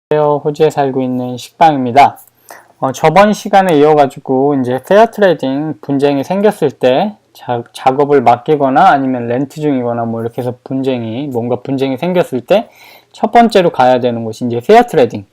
안녕하세요. 호주에 살고 있는 식빵입니다. 저번 시간에 이어가지고 이제 페어 트레이딩 분쟁이 생겼을 때 작업을 맡기거나 아니면 렌트 중이거나 뭐 이렇게 해서 뭔가 분쟁이 생겼을 때 첫 번째로 가야 되는 곳이 이제 페어 트레이딩.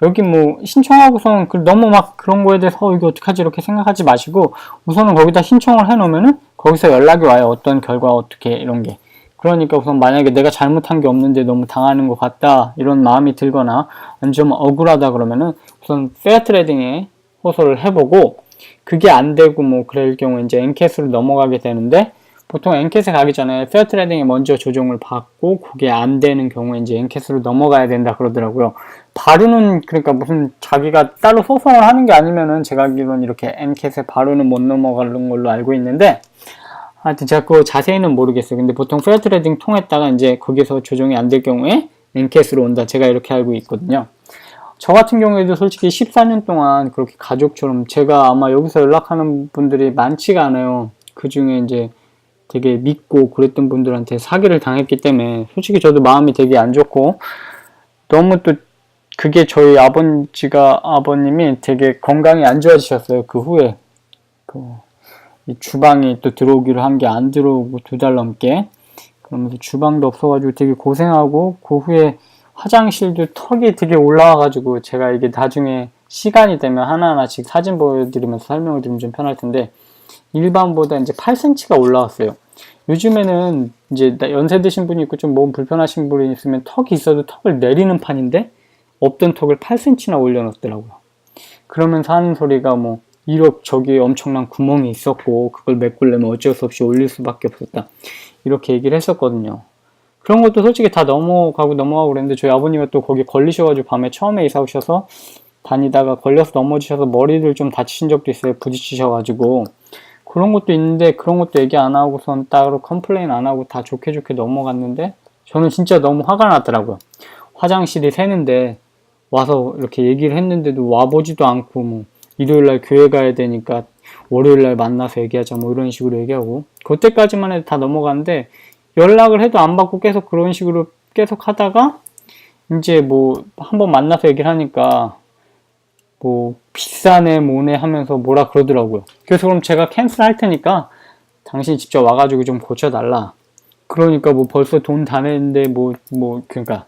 여기 뭐 신청하고선 너무 막 그런 거에 대해서 이거 어떡하지 이렇게 생각하지 마시고 우선은 거기다 신청을 해 놓으면은 거기서 연락이 와요. 어떤 결과 어떻게 이런 게. 그러니까 우선 만약에 내가 잘못한 게 없는데 너무 당하는 것 같다 이런 마음이 들거나 아니면 좀 억울하다 그러면은 우선 페어 트레이딩에 호소를 해보고 그게 안 되고 뭐 그럴 경우 이제 엔캐스로 넘어가게 되는데 보통 엔캐스에 가기 전에 페어 트레이딩에 먼저 조정을 받고 그게 안 되는 경우에 이제 엔캐스로 넘어가야 된다 그러더라고요. 바로는 그러니까 무슨 자기가 따로 소송을 하는 게 아니면은 제가 알기로는 이렇게 엔캐스에 바로는 못 넘어가는 걸로 알고 있는데 하여튼 제가 그거 자세히는 모르겠어요. 근데 보통 페어 트레이딩 통했다가 이제 거기서 조정이 안 될 경우에 엔캐스로 온다. 제가 이렇게 알고 있거든요. 저 같은 경우에도 솔직히 14년 동안 그렇게 가족처럼 제가 아마 여기서 연락하는 분들이 많지가 않아요. 그 중에 이제 되게 믿고 그랬던 분들한테 사기를 당했기 때문에 솔직히 저도 마음이 되게 안 좋고 너무 또 그게 저희 아버님이 되게 건강이 안 좋아지셨어요. 그 후에 이 주방이 또 들어오기로 한 게 안 들어오고 2달 넘게 그러면서 주방도 없어가지고 되게 고생하고 그 후에 화장실도 턱이 되게 올라와가지고 제가 이게 나중에 시간이 되면 하나하나씩 사진 보여드리면서 설명을 드리면 좀 편할 텐데 일반보다 이제 8cm가 올라왔어요. 요즘에는 이제 연세 드신 분이 있고 좀 몸 불편하신 분이 있으면 턱이 있어도 턱을 내리는 판인데 없던 턱을 8cm나 올려놨더라고요. 그러면서 하는 소리가 뭐 저기 엄청난 구멍이 있었고 그걸 메꾸려면 어쩔 수 없이 올릴 수밖에 없었다 이렇게 얘기를 했었거든요. 그런 것도 솔직히 다 넘어가고 그랬는데 저희 아버님이 또 거기 걸리셔가지고 밤에 처음에 이사 오셔서 다니다가 걸려서 넘어지셔서 머리를 좀 다치신 적도 있어요. 부딪히셔가지고 그런 것도 있는데 그런 것도 얘기 안 하고선 따로 컴플레인 안 하고 다 좋게 넘어갔는데 저는 진짜 너무 화가 났더라고요. 화장실이 새는데 와서 이렇게 얘기를 했는데도 와보지도 않고 뭐 일요일날 교회 가야 되니까 월요일날 만나서 얘기하자 뭐 이런 식으로 얘기하고 그때까지만 해도 다 넘어갔는데 연락을 해도 안 받고 계속 그런 식으로 계속 하다가 이제 뭐 한번 만나서 얘기를 하니까 뭐 비싸네 뭐네 하면서 뭐라 그러더라고요. 그래서 그럼 제가 캔슬 할 테니까 당신이 직접 와가지고 좀 고쳐달라. 그러니까 뭐 벌써 돈 다 냈는데 그러니까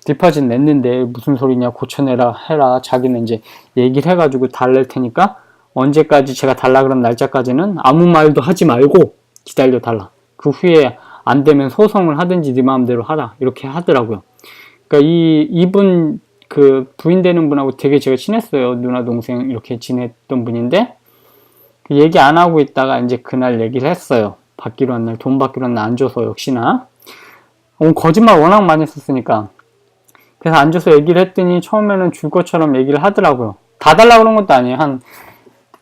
디파짓 냈는데 무슨 소리냐 고쳐내라 해라. 자기는 이제 얘기를 해가지고 달랠 테니까 언제까지 제가 달라 그런 날짜까지는 아무 말도 하지 말고 기다려 달라. 그 후에 안 되면 소송을 하든지 네 마음대로 하라 이렇게 하더라고요. 그러니까 이분 부인 되는 분하고 되게 제가 친했어요. 누나 동생 이렇게 지냈던 분인데 얘기 안 하고 있다가 이제 그날 얘기를 했어요. 돈 받기로 한 날 안 줘서 역시나 거짓말 워낙 많이 했었으니까 그래서 안 줘서 얘기를 했더니 처음에는 줄 것처럼 얘기를 하더라고요. 다 달라 그런 것도 아니에요. 한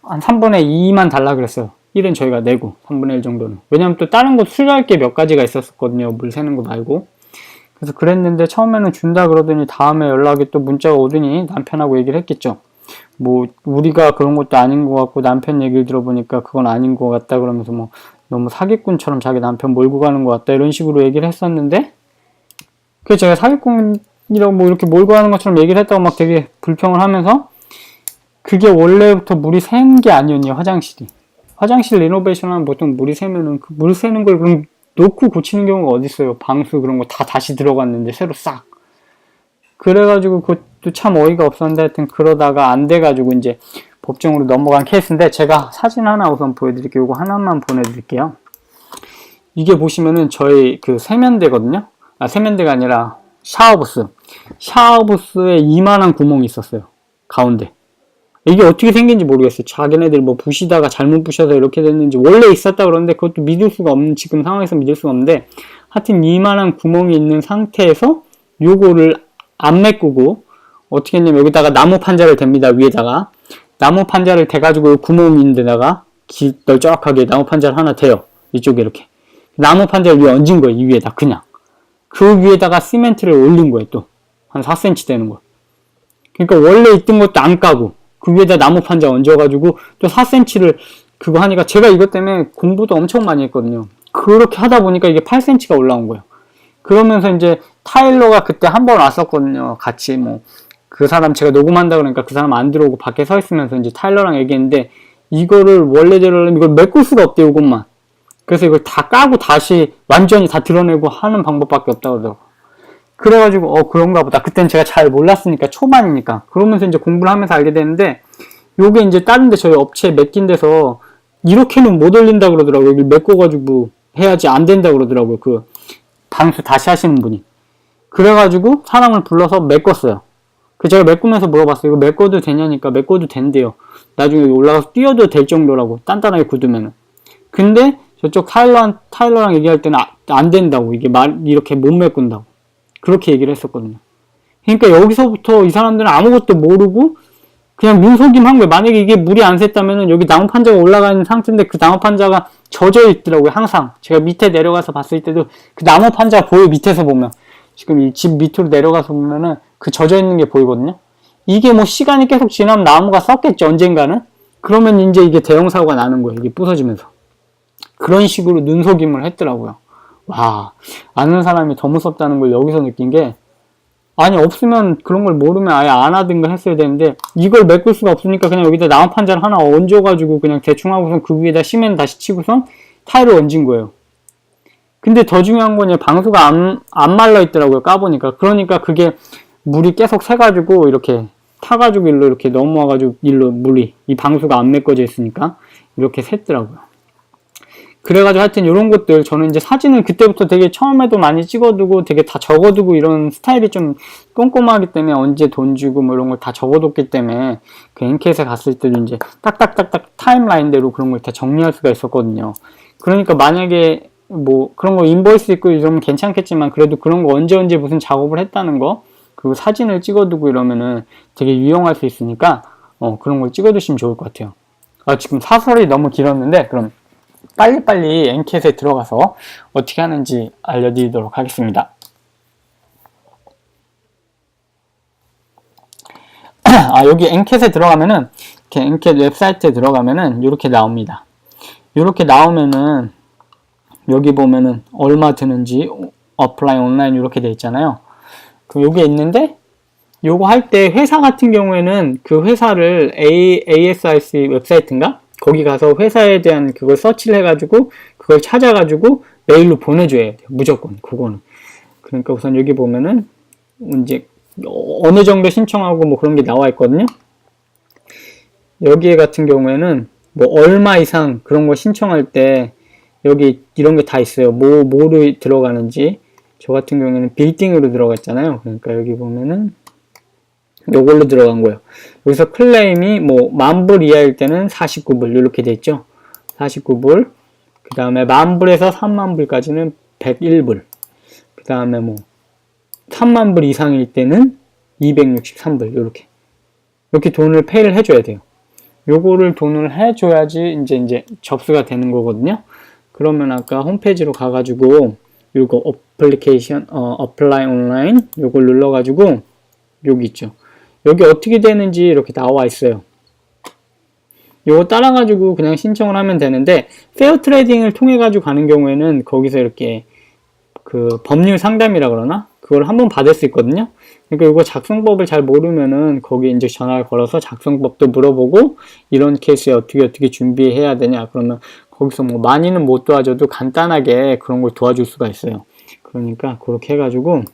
3분의 2만 달라 그랬어요. 1은 저희가 내고 3분의 1 정도는. 왜냐면 또 다른 거 수리할 게 몇 가지가 있었거든요. 물 새는 거 말고. 그래서 그랬는데 처음에는 준다 그러더니 다음에 연락이 또 문자가 오더니 남편하고 얘기를 했겠죠. 뭐 우리가 그런 것도 아닌 것 같고 남편 얘기를 들어보니까 그건 아닌 것 같다 그러면서 뭐 너무 사기꾼처럼 자기 남편 몰고 가는 것 같다 이런 식으로 얘기를 했었는데 그래서 제가 사기꾼이라고 뭐 이렇게 몰고 가는 것처럼 얘기를 했다고 막 되게 불평을 하면서 그게 원래부터 물이 샌 게 아니었네요. 화장실 리노베이션 하면 보통 물이 새면은 그 물 새는 걸 그럼 놓고 고치는 경우가 어디 있어요. 방수 그런 거 다 다시 들어갔는데 새로 싹. 그래가지고 그것도 참 어이가 없었는데 하여튼 그러다가 안 돼가지고 이제 법정으로 넘어간 케이스인데 제가 사진 하나 우선 보여드릴게요. 이거 하나만 보내드릴게요. 이게 보시면은 저희 세면대거든요. 세면대가 아니라 샤워부스에 이만한 구멍이 있었어요. 가운데. 이게 어떻게 생긴지 모르겠어요. 자기네들 뭐 부시다가 잘못 부셔서 이렇게 됐는지 원래 있었다 그러는데 그것도 믿을 수가 없는 지금 상황에서 믿을 수가 없는데 하여튼 이만한 구멍이 있는 상태에서 요거를 안 메꾸고 어떻게 했냐면 여기다가 나무 판자를 댑니다. 위에다가 나무 판자를 대가지고 구멍 있는 데다가 널쩍하게 나무 판자를 하나 대요. 이쪽에 이렇게 나무 판자를 위에 얹은 거예요. 이 위에다 그냥 그 위에다가 시멘트를 올린 거예요. 또 한 4cm 되는 거. 그러니까 원래 있던 것도 안 까고 그 위에다 나무 판자 얹어가지고 또 4cm를 그거 하니까 제가 이것 때문에 공부도 엄청 많이 했거든요. 그렇게 하다 보니까 이게 8cm가 올라온 거예요. 그러면서 이제 타일러가 그때 한 번 왔었거든요. 같이 뭐 그 사람 제가 녹음한다 그러니까 그 사람 안 들어오고 밖에 서 있으면서 이제 타일러랑 얘기했는데 이거를 원래대로 이걸 메꿀 수가 없대요. 이것만. 그래서 이걸 다 까고 다시 완전히 다 드러내고 하는 방법밖에 없다고 그러더라고요. 그래가지고 그런가 보다. 그땐 제가 잘 몰랐으니까 초반이니까. 그러면서 이제 공부를 하면서 알게 되는데 요게 이제 다른데 저희 업체에 맡긴 데서 이렇게는 못 올린다 그러더라고요. 여기 메꿔가지고 해야지 안 된다 그러더라고요. 그 방수 다시 하시는 분이. 그래가지고 사람을 불러서 메꿨어요. 그 제가 메꾸면서 물어봤어요. 이거 메꿔도 되냐니까 메꿔도 된대요. 나중에 올라가서 뛰어도 될 정도라고 단단하게 굳으면은. 근데 저쪽 타일러랑 얘기할 때는 안 된다고. 이게 이렇게 못 메꾼다고. 그렇게 얘기를 했었거든요. 그러니까 여기서부터 이 사람들은 아무것도 모르고 그냥 눈속임 한 거예요. 만약에 이게 물이 안 샜다면은 여기 나무 판자가 올라가 있는 상태인데 그 나무 판자가 젖어 있더라고요. 항상. 제가 밑에 내려가서 봤을 때도 그 나무 판자 보여 밑에서 보면. 지금 이 집 밑으로 내려가서 보면은 그 젖어 있는 게 보이거든요. 이게 뭐 시간이 계속 지나면 나무가 썩겠죠. 언젠가는. 그러면 이제 이게 대형 사고가 나는 거예요. 이게 부서지면서. 그런 식으로 눈속임을 했더라고요. 와, 아는 사람이 더 무섭다는 걸 여기서 느낀 게, 아니, 없으면 그런 걸 모르면 아예 안 하든가 했어야 되는데, 이걸 메꿀 수가 없으니까 그냥 여기다 나무 판자를 하나 얹어가지고 그냥 대충 하고선 그 위에다 시멘 다시 치고선 타일을 얹은 거예요. 근데 더 중요한 건 방수가 안 말라 있더라고요. 까보니까. 그러니까 그게 물이 계속 새가지고 이렇게 타가지고 일로 이렇게 넘어와가지고 일로 물이, 이 방수가 안 메꿔져 있으니까 이렇게 샜더라고요. 그래가지고 하여튼 이런 것들 저는 이제 사진을 그때부터 되게 처음에도 많이 찍어두고 되게 다 적어두고 이런 스타일이 좀 꼼꼼하기 때문에 언제 돈 주고 뭐 이런 걸 다 적어뒀기 때문에 그 엔켓에 갔을 때도 이제 딱딱딱딱 타임라인대로 그런 걸 다 정리할 수가 있었거든요. 그러니까 만약에 뭐 그런 거 인보이스 있고 이러면 괜찮겠지만 그래도 그런 거 언제 무슨 작업을 했다는 거 그리고 사진을 찍어두고 이러면은 되게 유용할 수 있으니까 그런 걸 찍어두시면 좋을 것 같아요. 지금 사설이 너무 길었는데 그럼 빨리빨리 엔켓에 들어가서 어떻게 하는지 알려드리도록 하겠습니다. 여기 엔켓에 들어가면은 이렇게 엔켓 웹사이트에 들어가면은 이렇게 나옵니다. 이렇게 나오면은 여기 보면은 얼마 드는지 어플라이 온라인 이렇게 돼 있잖아요. 여기 있는데 요거 할 때 회사 같은 경우에는 그 회사를 ASRC 웹사이트인가? 거기 가서 회사에 대한 그걸 서치를 해가지고 그걸 찾아가지고 메일로 보내줘야 돼요. 무조건 그거는. 그러니까 우선 여기 보면은 이제 어느 정도 신청하고 뭐 그런 게 나와 있거든요. 여기 같은 경우에는 뭐 얼마 이상 그런 거 신청할 때 여기 이런 게 다 있어요. 뭐로 들어가는지. 저 같은 경우에는 빌딩으로 들어갔잖아요. 그러니까 여기 보면은 요걸로 들어간 거예요. 여기서 클레임이 뭐 10,000불 이하일 때는 49불 이렇게 돼 있죠. 49불. 그 다음에 10,000불에서 30,000불까지는 101불. 그 다음에 뭐 30,000불 이상일 때는 263불 이렇게 돈을 페이를 해줘야 돼요. 요거를 돈을 해줘야지 이제 접수가 되는 거거든요. 그러면 아까 홈페이지로 가가지고 요거 어플리케이션 어플라이 온라인 요걸 눌러가지고 여기 있죠. 여기 어떻게 되는지 이렇게 나와 있어요. 요거 따라가지고 그냥 신청을 하면 되는데 페어 트레이딩을 통해 가지고 가는 경우에는 거기서 이렇게 그 법률 상담이라 그러나 그걸 한번 받을 수 있거든요. 그러니까 이거 작성법을 잘 모르면은 거기 이제 전화를 걸어서 작성법도 물어보고 이런 케이스에 어떻게 준비해야 되냐 그러면 거기서 뭐 많이는 못 도와줘도 간단하게 그런 걸 도와줄 수가 있어요. 그러니까 그렇게 해가지고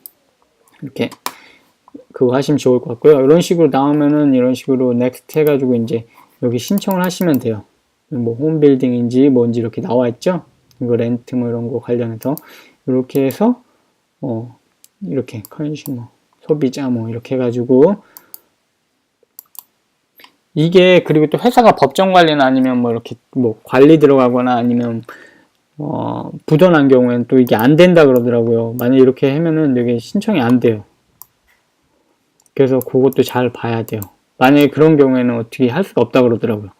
이렇게 그거 하시면 좋을 것 같고요. 이런 식으로 나오면은 이런 식으로 넥스트 해가지고 이제 여기 신청을 하시면 돼요. 뭐 홈빌딩인지 뭔지 이렇게 나와 있죠. 이거 렌트 뭐 이런 거 관련해서 이렇게 해서 이렇게 컨슈머 소비자 뭐 이렇게 해가지고 이게 그리고 또 회사가 법정 관리나 아니면 뭐 이렇게 뭐 관리 들어가거나 아니면 부도난 경우에는 또 이게 안 된다 그러더라고요. 만약 이렇게 하면은 여기 신청이 안 돼요. 그래서 그것도 잘 봐야 돼요. 만약에 그런 경우에는 어떻게 할 수가 없다 그러더라고요.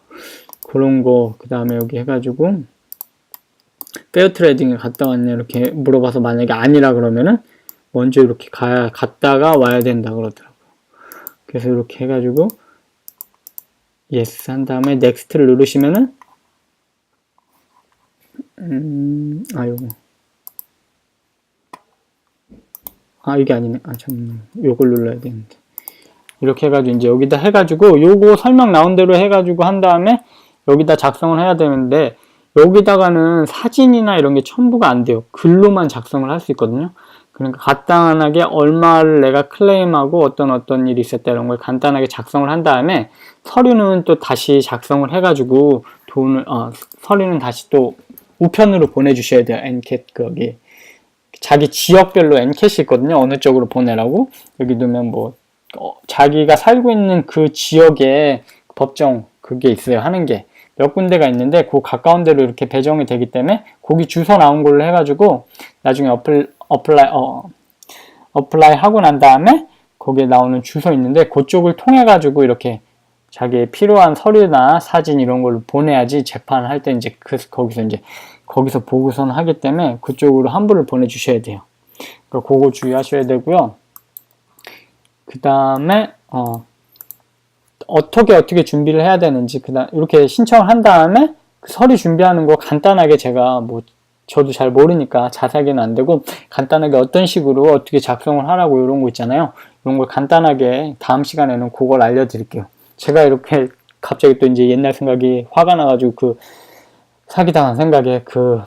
그런 거 그 다음에 여기 해가지고 페어 트레이딩에 갔다 왔냐 이렇게 물어봐서 만약에 아니라 그러면은 먼저 이렇게 갔다가 와야 된다 그러더라고요. 그래서 이렇게 해가지고 yes 한 다음에 next를 누르시면은 요거 이게 아니네. 잠깐만. 요걸 눌러야 되는데. 이렇게 해가지고 이제 여기다 해가지고 요거 설명 나온 대로 해가지고 한 다음에 여기다 작성을 해야 되는데, 여기다가는 사진이나 이런 게 첨부가 안 돼요. 글로만 작성을 할 수 있거든요. 그러니까 간단하게 얼마를 내가 클레임하고 어떤 일이 있었다 이런 걸 간단하게 작성을 한 다음에 서류는 또 다시 작성을 해가지고 서류는 다시 또 우편으로 보내주셔야 돼요. 엔캣 거기 자기 지역별로 엔캣이 있거든요. 어느 쪽으로 보내라고. 여기 두면 뭐 자기가 살고 있는 그 지역에 법정 그게 있어요. 하는 게 몇 군데가 있는데 그 가까운 데로 이렇게 배정이 되기 때문에 거기 주소 나온 걸로 해가지고 나중에 어플라이 하고 난 다음에 거기에 나오는 주소 있는데 그쪽을 통해 가지고 이렇게 자기의 필요한 서류나 사진 이런 걸로 보내야지 재판을 할 때 이제 거기서 보고선 하기 때문에 그쪽으로 환불을 보내주셔야 돼요. 그러니까 그거 주의하셔야 되고요. 그 다음에 어떻게 준비를 해야 되는지 이렇게 신청을 한 다음에 그 서류 준비하는 거 간단하게 제가 저도 잘 모르니까 자세하게는 안 되고 간단하게 어떤 식으로 어떻게 작성을 하라고 이런 거 있잖아요. 이런 걸 간단하게 다음 시간에는 그걸 알려드릴게요. 제가 이렇게 갑자기 또 이제 옛날 생각이 화가 나가지고 그 사기당한 생각에 그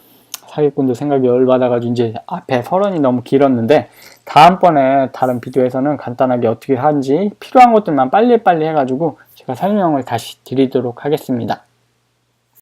사기꾼들 생각이 열받아가지고 이제 앞에 서론이 너무 길었는데 다음번에 다른 비디오에서는 간단하게 어떻게 하는지 필요한 것들만 빨리빨리 해가지고 제가 설명을 다시 드리도록 하겠습니다.